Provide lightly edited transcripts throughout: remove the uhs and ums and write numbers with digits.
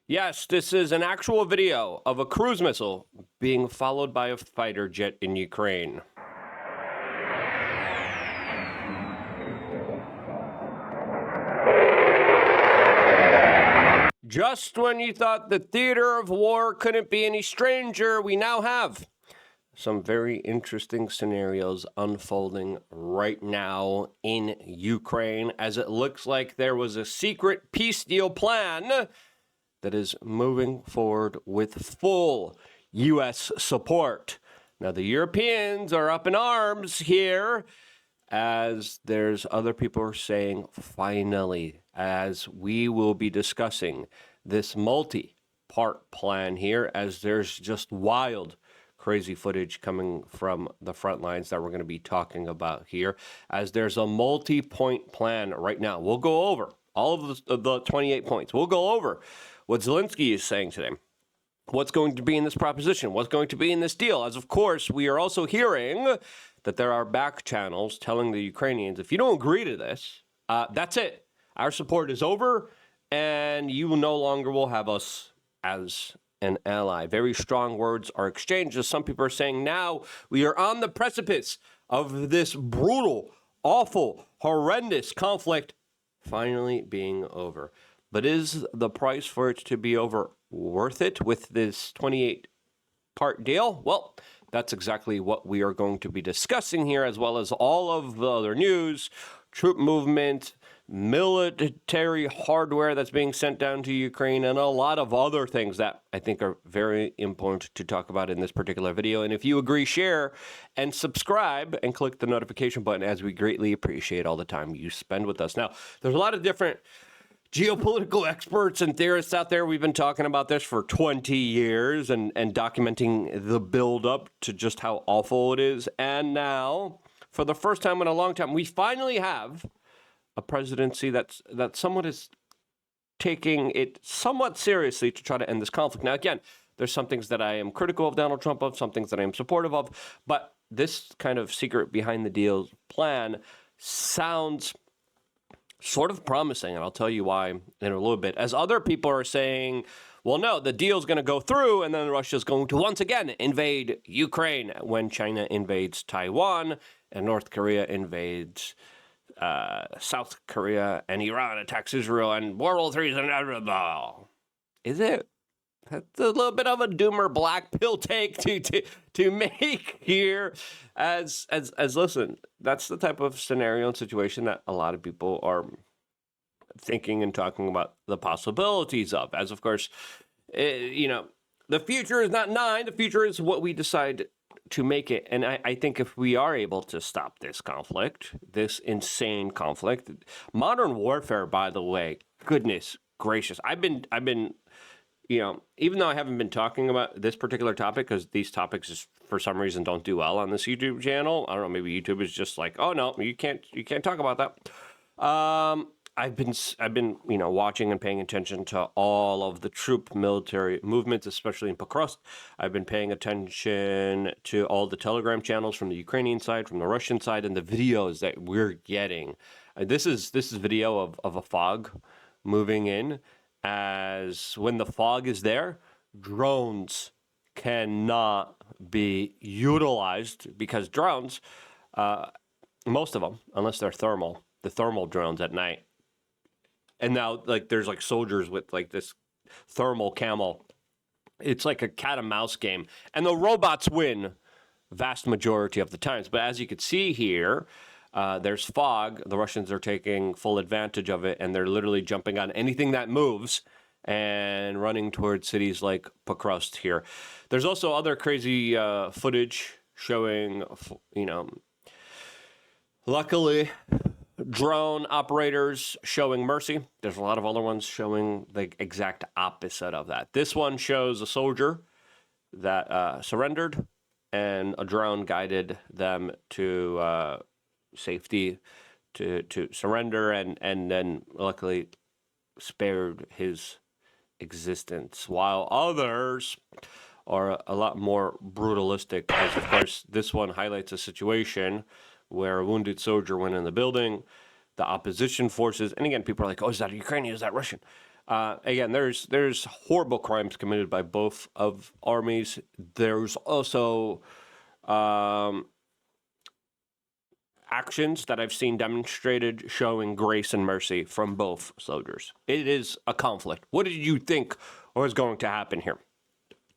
Yes, this is an actual video of a cruise missile being followed by a fighter jet in Ukraine. Just when you thought the theater of war couldn't be any stranger, we now have some very interesting scenarios unfolding right now in Ukraine, as it looks like there was a secret peace deal plan that is moving forward with full U.S. support. Now, the Europeans are up in arms here, as there's other people are saying, finally, as we will be discussing this multi-part plan here, as there's just wild, crazy footage coming from the front lines that we're going to be talking about here, as there's a multi-point plan right now. We'll go over all of the 28 points. We'll go over what Zelensky is saying today, what's going to be in this proposition, what's going to be in this deal, as of course we are also hearing that there are back channels telling the Ukrainians, if you don't agree to this, that's it. Our support is over, and you no longer will have us as an ally. Very strong words are exchanged, as some people are saying now we are on the precipice of this brutal, awful, horrendous conflict finally being over. But is the price for it to be over worth it with this 28-part deal? Well, that's exactly what we are going to be discussing here, as well as all of the other news, troop movement, military hardware that's being sent down to Ukraine, and a lot of other things that I think are very important to talk about in this particular video. And if you agree, share and subscribe and click the notification button, as we greatly appreciate all the time you spend with us. Now, there's a lot of different geopolitical experts and theorists out there. We've been talking about this for 20 years and documenting the buildup to just how awful it is. And now, for the first time in a long time, we finally have a presidency that somewhat is taking it somewhat seriously to try to end this conflict. Now, again, there's some things that I am critical of Donald Trump of, some things that I am supportive of, but this kind of secret behind the deal plan sounds sort of promising, and I'll tell you why in a little bit. As other people are saying, well, no, the deal's going to go through, and then Russia's going to once again invade Ukraine when China invades Taiwan and North Korea invades South Korea, and Iran attacks Israel, and World War III is inevitable. Is it? That's a little bit of a doomer black pill take to make here. As listen, that's the type of scenario and situation that a lot of people are thinking and talking about the possibilities of. As of course, the future is not 9. The future is what we decide to make it. And I think if we are able to stop this conflict, this insane conflict, modern warfare, by the way, goodness gracious, I've been even though I haven't been talking about this particular topic, because these topics just for some reason don't do well on this YouTube channel. I don't know, maybe YouTube is just like, oh no, you can't talk about that. I've been watching and paying attention to all of the troop military movements, especially in Pokrovsk. I've been paying attention to all the Telegram channels from the Ukrainian side, from the Russian side, and the videos that we're getting. This is video of a fog moving in. As when the fog is there, drones cannot be utilized, because drones, most of them, unless they're the thermal drones at night. And now, there's soldiers with this thermal camel. It's like a cat and mouse game, and the robots win vast majority of the times. But as you can see here, there's fog. The Russians are taking full advantage of it, and they're literally jumping on anything that moves and running towards cities like Pokrovsk here. There's also other crazy footage showing, luckily, drone operators showing mercy. There's a lot of other ones showing the exact opposite of that. This one shows a soldier that surrendered, and a drone guided them to safety, to surrender, and then luckily spared his existence, while others are a lot more brutalistic, as of course this one highlights a situation where a wounded soldier went in the building, the opposition forces, and again, people are like, oh, is that Ukrainian, is that Russian? Again, there's horrible crimes committed by both of armies. There's also actions that I've seen demonstrated showing grace and mercy from both soldiers. It is a conflict. What did you think was going to happen here?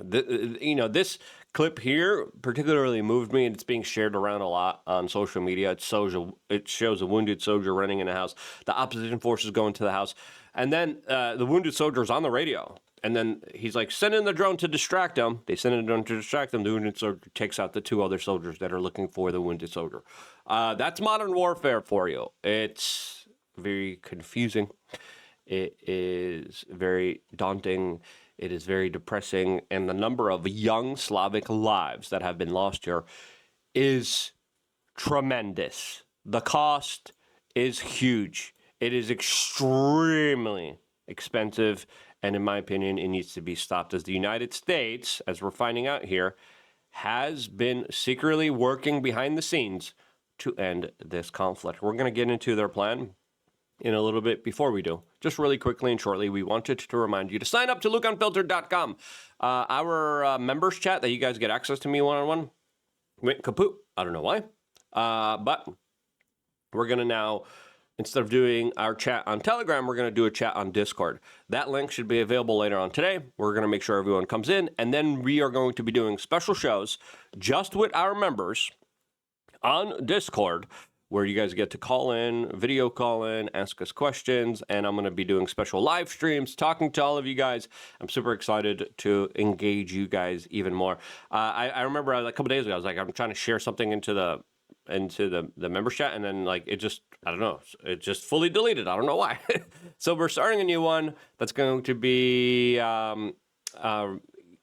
This clip here particularly moved me, and it's being shared around a lot on social media. It shows a wounded soldier running in a house. The opposition forces go into the house, and then the wounded soldier is on the radio. And then he's like, send in the drone to distract them. They send in the drone to distract them. The wounded soldier takes out the two other soldiers that are looking for the wounded soldier. That's modern warfare for you. It's very confusing. It is very daunting. It is very depressing. And the number of young Slavic lives that have been lost here is tremendous. The cost is huge. It is extremely expensive. And in my opinion, it needs to be stopped, as the United States, as we're finding out here, has been secretly working behind the scenes to end this conflict. We're going to get into their plan in a little bit. Before we do, just really quickly and shortly, we wanted to remind you to sign up to LukeUnfiltered.com. Our members chat that you guys get access to me one-on-one went kaput. I don't know why. But we're going to now, instead of doing our chat on Telegram, we're going to do a chat on Discord. That link should be available later on today. We're going to make sure everyone comes in, and then we are going to be doing special shows just with our members on Discord, where you guys get to call in, video call in, ask us questions, and I'm going to be doing special live streams, talking to all of you guys. I'm super excited to engage you guys even more. I remember a couple days ago, I was like, I'm trying to share something into the member chat, and then like it just, I don't know, it just fully deleted. I don't know why. So we're starting a new one that's going to be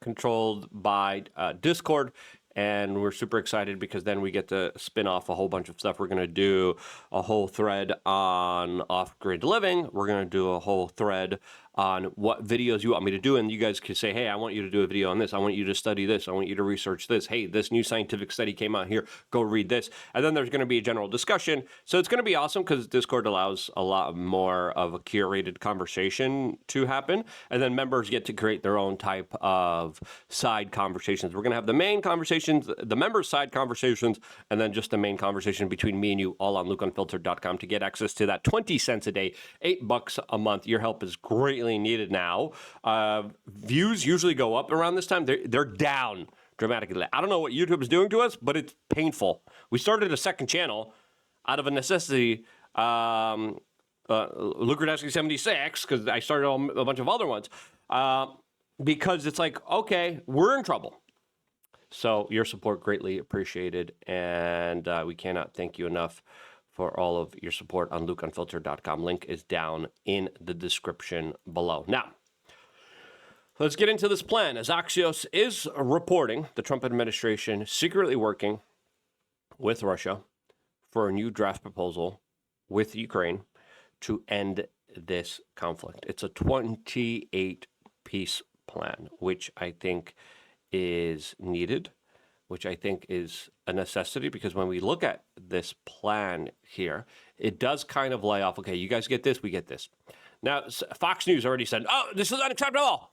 controlled by Discord. And we're super excited because then we get to spin off a whole bunch of stuff. We're going to do a whole thread on off-grid living. We're going to do a whole thread on what videos you want me to do. And you guys can say, hey, I want you to do a video on this. I want you to study this. I want you to research this. Hey, this new scientific study came out here. Go read this. And then there's going to be a general discussion. So it's going to be awesome because Discord allows a lot more of a curated conversation to happen. And then members get to create their own type of side conversations. We're going to have the main conversations, the members' side conversations, and then just the main conversation between me and you, all on LukeUnfiltered.com to get access to that 20 cents a day, $8 a month. Your help is greatly needed now. Views usually go up around this time. They're down dramatically. I don't know what YouTube is doing to us, but it's painful. We started a second channel out of a necessity, Luke Rudetsky 76, because I started a bunch of other ones, because it's like, okay, we're in trouble. So your support greatly appreciated, and we cannot thank you enough for all of your support on LukeUnfiltered.com. Link is down in the description below. Now, let's get into this plan. As Axios is reporting, the Trump administration secretly working with Russia for a new draft proposal with Ukraine to end this conflict. It's a 28-piece plan, which I think is needed, which I think is a necessity, because when we look at this plan here, it does kind of lay off, okay, you guys get this, we get this. Now, Fox News already said, oh, this is unacceptable.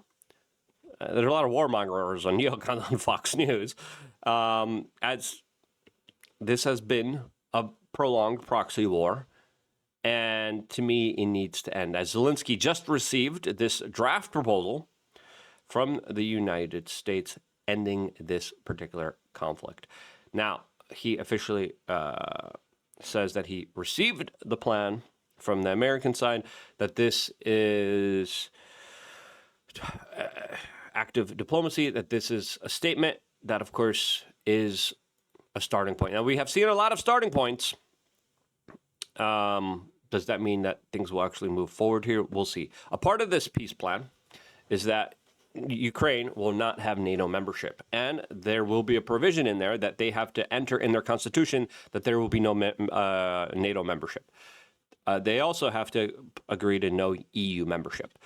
There's a lot of warmongers on neocons on Fox News, as this has been a prolonged proxy war, and to me, it needs to end. As Zelensky just received this draft proposal from the United States ending this particular conflict. Now, he officially says that he received the plan from the American side, that this is active diplomacy, that this is a statement that, of course, is a starting point. Now, we have seen a lot of starting points. Does that mean that things will actually move forward here? We'll see. A part of this peace plan is that Ukraine will not have NATO membership, and there will be a provision in there that they have to enter in their constitution that there will be no NATO membership. They also have to agree to no EU membership.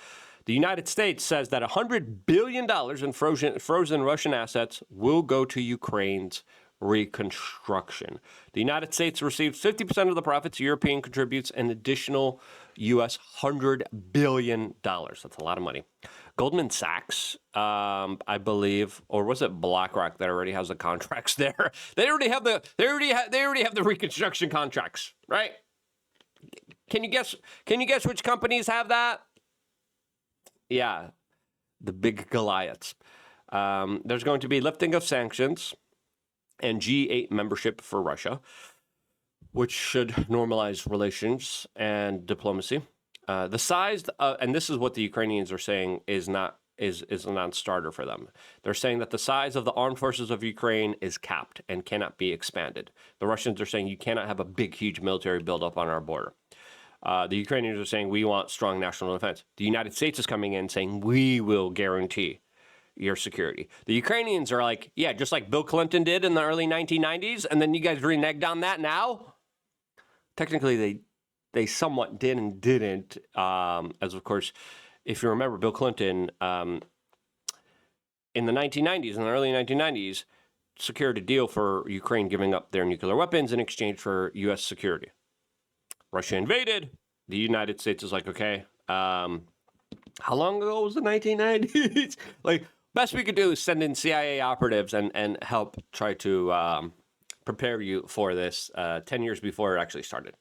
The United States says that $100 billion in frozen Russian assets will go to Ukraine's reconstruction. The United States receives 50% of the profits. European contributes an additional U.S. $100 billion. That's a lot of money. Goldman Sachs, I believe, or was it BlackRock that already has the contracts there? They already have the reconstruction contracts, right? Can you guess which companies have that? Yeah, the big Goliaths. There's going to be lifting of sanctions and G8 membership for Russia, which should normalize relations and diplomacy. The size, and this is what the Ukrainians are saying, is a non-starter for them. They're saying that the size of the armed forces of Ukraine is capped and cannot be expanded. The Russians are saying you cannot have a big, huge military buildup on our border. The Ukrainians are saying we want strong national defense. The United States is coming in saying we will guarantee your security. The Ukrainians are like, yeah, just like Bill Clinton did in the early 1990s, and then you guys reneged on that now? Technically, they somewhat did and didn't, as of course, if you remember, Bill Clinton in the 1990s, in the early 1990s, secured a deal for Ukraine giving up their nuclear weapons in exchange for U.S. security. Russia invaded. The United States is like, okay, how long ago was the 1990s? Like, best we could do is send in CIA operatives and help try to prepare you for this 10 years before it actually started.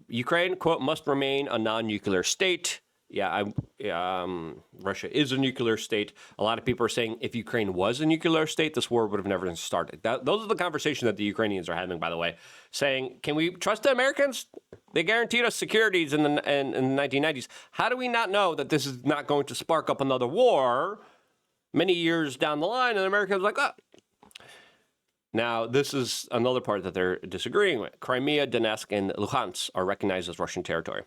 Ukraine, quote, must remain a non-nuclear state. Yeah, Russia is a nuclear state. A lot of people are saying if Ukraine was a nuclear state, this war would have never started. Those are the conversations that the Ukrainians are having, by the way, saying, can we trust the Americans? They guaranteed us securities in the 1990s. How do we not know that this is not going to spark up another war many years down the line? And the Americans are like, oh. Now, this is another part that they're disagreeing with. Crimea, Donetsk, and Luhansk are recognized as Russian territory.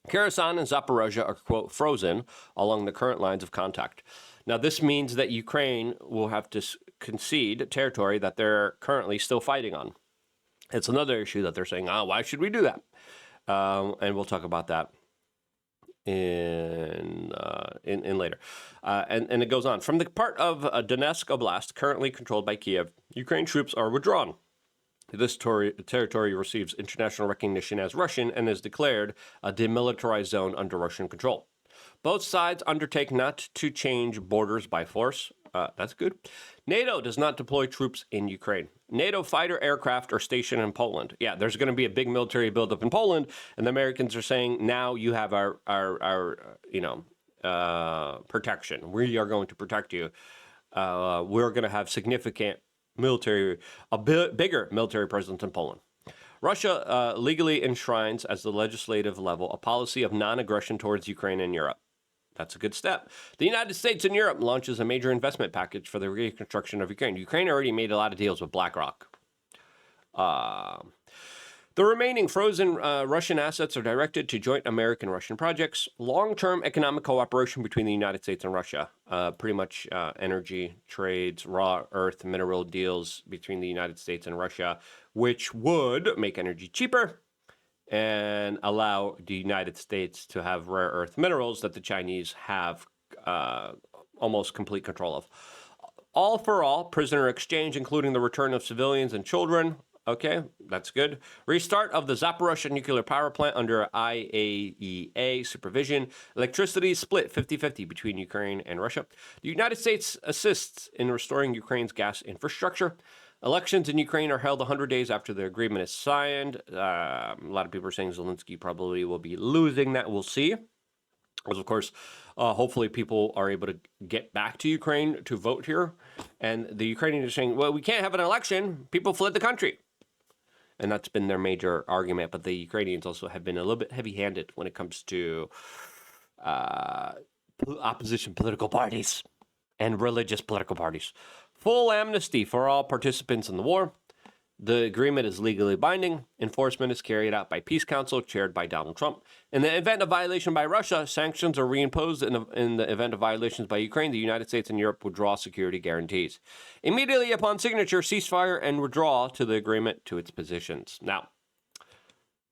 Kherson and Zaporozhye are, quote, frozen along the current lines of contact. Now, this means that Ukraine will have to concede territory that they're currently still fighting on. It's another issue that they're saying, why should we do that? And we'll talk about that in later. And it goes on. From the part of Donetsk Oblast currently controlled by Kiev, Ukraine troops are withdrawn. This territory receives international recognition as Russian and is declared a demilitarized zone under Russian control. Both sides undertake not to change borders by force. That's good. NATO does not deploy troops in Ukraine. NATO fighter aircraft are stationed in Poland. Yeah, there's going to be a big military buildup in Poland, and the Americans are saying now you have our protection. We are going to protect you. We're going to have significant bigger military presence in Poland. Russia legally enshrines as the legislative level a policy of non-aggression towards Ukraine and Europe. That's a good step. The United States and Europe launches a major investment package for the reconstruction of Ukraine. Ukraine already made a lot of deals with BlackRock. The remaining frozen Russian assets are directed to joint American-Russian projects, long-term economic cooperation between the United States and Russia, pretty much energy, trades, raw earth, mineral deals between the United States and Russia, which would make energy cheaper and allow the United States to have rare earth minerals that the Chinese have almost complete control of. All for all, prisoner exchange, including the return of civilians and children. Okay, that's good. Restart of the Zaporozhye nuclear power plant under IAEA supervision. Electricity split 50-50 between Ukraine and Russia. The United States assists in restoring Ukraine's gas infrastructure. Elections in Ukraine are held 100 days after the agreement is signed. A lot of people are saying Zelensky probably will be losing that. We'll see. Because, of course, hopefully people are able to get back to Ukraine to vote here. And the Ukrainians are saying, well, we can't have an election. People fled the country. And that's been their major argument. But the Ukrainians also have been a little bit heavy-handed when it comes to opposition political parties and religious political parties. Full amnesty for all participants in the war. The agreement is legally binding. Enforcement is carried out by Peace Council, chaired by Donald Trump. In the event of violation by Russia, sanctions are reimposed. In the event of violations by Ukraine, the United States and Europe withdraw security guarantees. Immediately upon signature, ceasefire and withdrawal to the agreement to its positions. Now,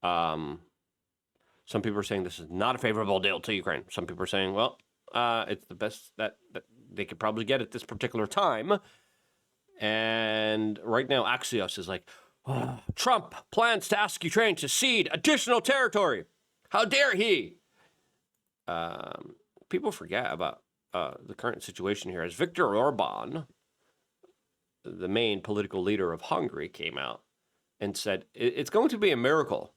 some people are saying this is not a favorable deal to Ukraine. Some people are saying, well, it's the best that they could probably get at this particular time. And right now, Axios is like, "Oh, Trump plans to ask Ukraine to cede additional territory. How dare he?" People forget about the current situation here. As Viktor Orban, the main political leader of Hungary, came out and said it's going to be a miracle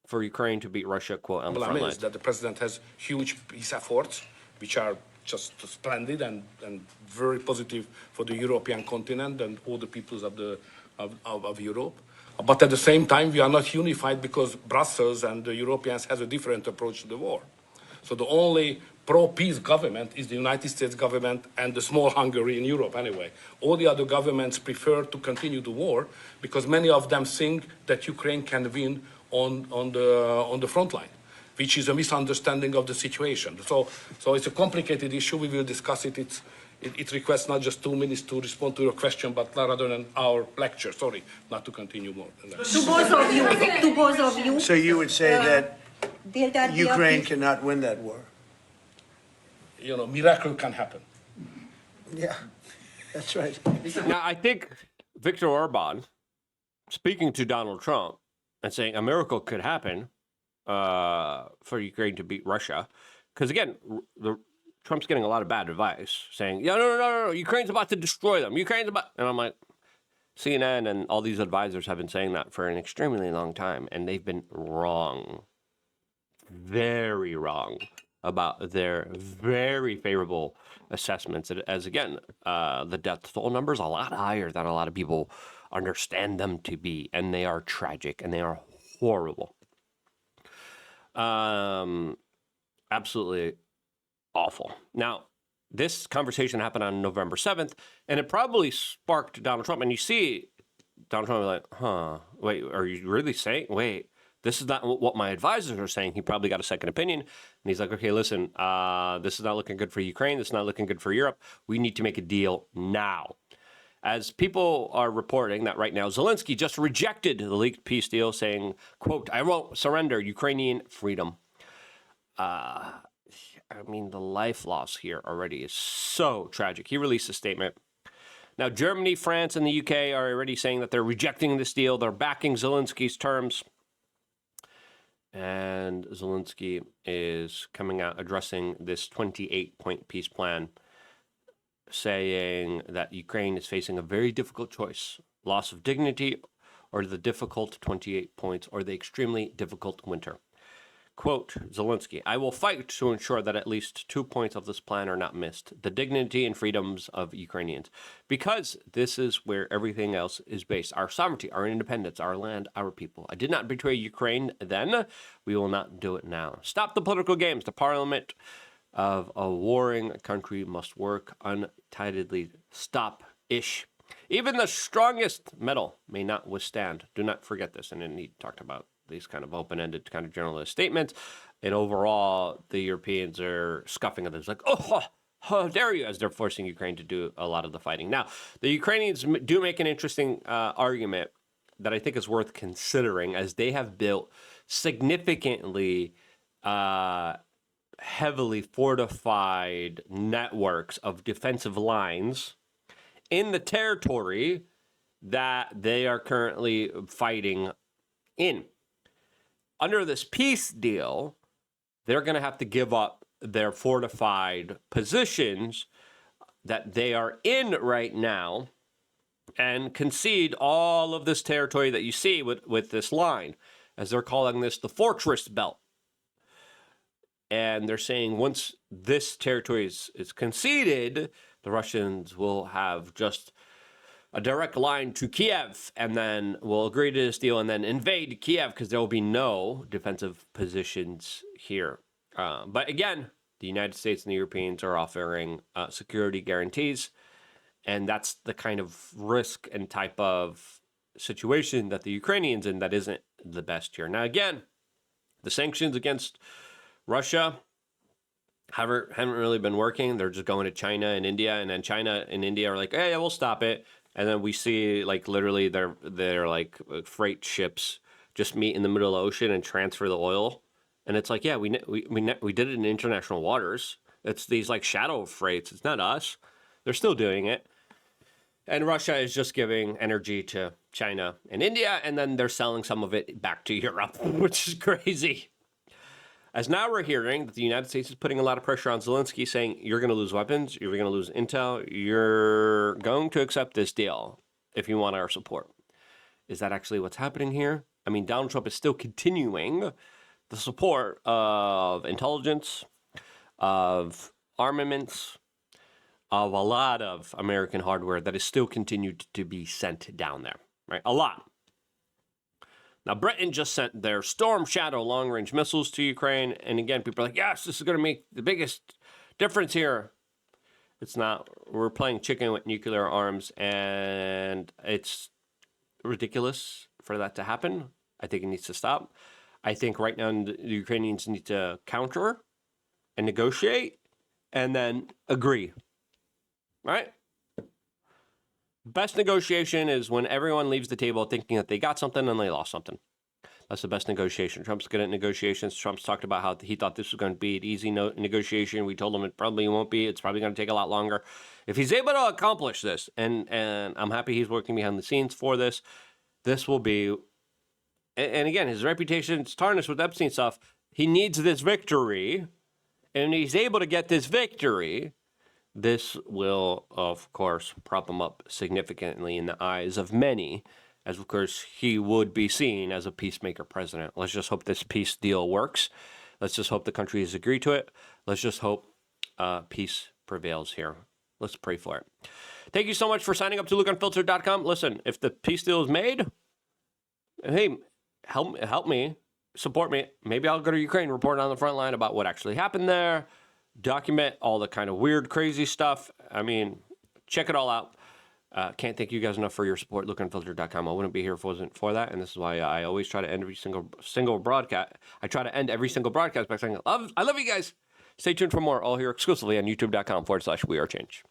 for Ukraine to beat Russia, quote, on the front lines. That the president has huge peace efforts, which are just splendid and very positive for the European continent and all the peoples of Europe. But at the same time, we are not unified because Brussels and the Europeans has a different approach to the war. So the only pro-peace government is the United States government and the small Hungary in Europe anyway. All the other governments prefer to continue the war because many of them think that Ukraine can win on the front line, which is a misunderstanding of the situation. So it's a complicated issue. We will discuss it. It requests not just 2 minutes to respond to your question, but rather than our lecture. Sorry, not to continue more than that. To both of you. So you would say that Ukraine cannot win that war? You know, miracle can happen. Yeah, that's right. Now, I think Viktor Orban, speaking to Donald Trump and saying a miracle could happen for Ukraine to beat Russia, because again, Trump's getting a lot of bad advice, saying, "Yeah, no, Ukraine's about to destroy them. Ukraine's about," and I'm like, CNN and all these advisors have been saying that for an extremely long time, and they've been wrong, very wrong about their very favorable assessments. As again, the death toll numbers a lot higher than a lot of people understand them to be, and they are tragic and they are horrible. Absolutely awful. Now, this conversation happened on November 7th, and it probably sparked Donald Trump. And you see Donald Trump like, wait, are you really saying, wait, this is not what my advisors are saying. He probably got a second opinion. And he's like, okay, listen, this is not looking good for Ukraine. This is not looking good for Europe. We need to make a deal now. As people are reporting that right now, Zelensky just rejected the leaked peace deal, saying, quote, "I won't surrender Ukrainian freedom." I mean, the life loss here already is so tragic. He released a statement. Now, Germany, France, and the UK are already saying that they're rejecting this deal. They're backing Zelensky's terms. And Zelensky is coming out addressing this 28-point peace plan, saying that Ukraine is facing a very difficult choice: loss of dignity, or the difficult 28 points, or the extremely difficult winter. Quote, Zelensky, "I will fight to ensure that at least 2 points of this plan are not missed: the dignity and freedoms of Ukrainians. Because this is where everything else is based: our sovereignty, our independence, our land, our people. I did not betray Ukraine then. We will not do it now. Stop the political games. The parliament of a warring country must work untidedly. Stop-ish. Even the strongest metal may not withstand." Do not forget this. And then he talked about these kind of open-ended, kind of generalist statements. And overall, the Europeans are scuffing at this, like, oh, how dare you, as they're forcing Ukraine to do a lot of the fighting. Now, the Ukrainians do make an interesting argument that I think is worth considering, as they have built significantly heavily fortified networks of defensive lines in the territory that they are currently fighting in. Under this peace deal, they're going to have to give up their fortified positions that they are in right now and concede all of this territory that you see with this line, as they're calling this the fortress belt. And they're saying once this territory is conceded, the Russians will have just a direct line to Kiev, and then will agree to this deal and then invade Kiev, because there will be no defensive positions here. But again, the United States and the Europeans are offering security guarantees, and that's the kind of risk and type of situation that the Ukrainians in that isn't the best here. Now, again, the sanctions against Russia haven't really been working. They're just going to China and India, and then China and India are like, hey, we'll stop it. And then we see, like, literally they're like freight ships just meet in the middle of the ocean and transfer the oil. And it's like, yeah, we did it in international waters. It's these like shadow freights. It's not us. They're still doing it. And Russia is just giving energy to China and India, and then they're selling some of it back to Europe, which is crazy. As now we're hearing that the United States is putting a lot of pressure on Zelensky, saying, you're going to lose weapons, you're going to lose intel, you're going to accept this deal if you want our support. Is that actually what's happening here? I mean, Donald Trump is still continuing the support of intelligence, of armaments, of a lot of American hardware that is still continued to be sent down there, right? A lot. Now, Britain just sent their Storm Shadow long-range missiles to Ukraine. And again, people are like, yes, this is going to make the biggest difference here. It's not. We're playing chicken with nuclear arms, and it's ridiculous for that to happen. I think it needs to stop. I think right now the Ukrainians need to counter and negotiate and then agree. Right? Best negotiation is when everyone leaves the table thinking that they got something and they lost something. That's the best negotiation. Trump's good at negotiations. Trump's talked about how he thought this was going to be an easy negotiation. We told him it probably won't be. It's probably going to take a lot longer. If he's able to accomplish this, and I'm happy he's working behind the scenes for this, this will be, and again, his reputation's tarnished with Epstein stuff. He needs this victory, and he's able to get this victory. This will, of course, prop him up significantly in the eyes of many, as, of course, he would be seen as a peacemaker president. Let's just hope this peace deal works. Let's just hope the country has agreed to it. Let's just hope peace prevails here. Let's pray for it. Thank you so much for signing up to LukeUnfiltered.com. Listen, if the peace deal is made, hey, help me, support me. Maybe I'll go to Ukraine, report on the front line about what actually happened there, document all the kind of weird, crazy stuff. I mean, check it all out. Can't thank you guys enough for your support. LukeUnfiltered.com. I wouldn't be here if it wasn't for that, and this is why I always try to end every single broadcast. I try to end every single broadcast by saying, I love you guys. Stay tuned for more, all here exclusively on YouTube.com/WeAreChange.